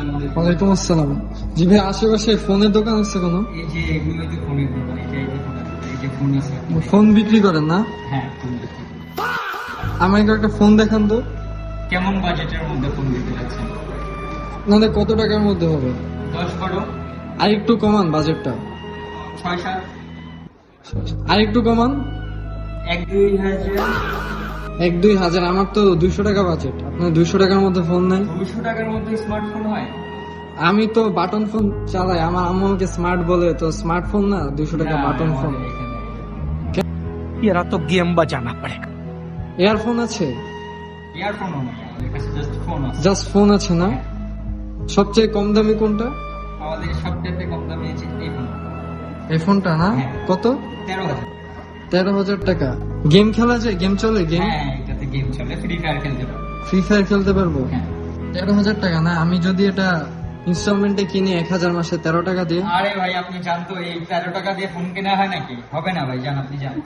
ওয়ালাইকুম আসসালাম। জি ভাই, আশেপাশে ফোনের দোকান আছে কোনো? এই যে এগুলো যে ফোনের দোকান, এই যে ফোন আছে। ফোন বিক্রি করেন না? হ্যাঁ, ফোন বিক্রি। আমাকে একটা ফোন দেখান তো। কেমন বাজেটের মধ্যে ফোন দিতে যাচ্ছেন? নাহলে কত টাকার মধ্যে হবে? 10-12, আর একটু কমান বাজেটটা। 6-7, আর একটু কমান। 1-2 হাজার। 1-2 হাজার? আমার তো 200 টাকা বাজেট, আপনার 200 টাকার মধ্যে ফোন নেই? 200 টাকার মধ্যে স্মার্টফোন হয়? আমি তো বাটন ফোন চালাই, আমার আম্মু আমাকে স্মার্ট বলে, তো স্মার্টফোন না, 200 টাকা না, বাটন ফোন। আমাদের এখানে तेरा तो गेम बजाना पड़ेगा। ইয়ারফোন আছে? ইয়ারফোনও নেই আমাদের কাছে, জাস্ট ফোন আছে। জাস্ট ফোন আছে না? সবচেয়ে কম দামি কোনটা? আমাদের সবচেয়ে কম দামি আছে এই ফোন, এই ফোনটা না? হ্যাঁ। কত? 13,000। 13,000 টাকা। গেম খেলা যায়? গেম চলে? গেম হ্যাঁ, এটাতে গেম চলে, ফ্রি ফায়ার খেলতে পারো। ফ্রি ফায়ার খেলতে পারবো? হ্যাঁ। 13,000 টাকা না? আমি যদি এটা ইনস্টলমেন্টে কিনি 1,000 মাসে 13 টাকা দিয়ে। আরে ভাই, আপনি জানতো এই 13 টাকা দিয়ে ফোন কেনা হয় নাকি? হবে না ভাই, জান, আপনি জান।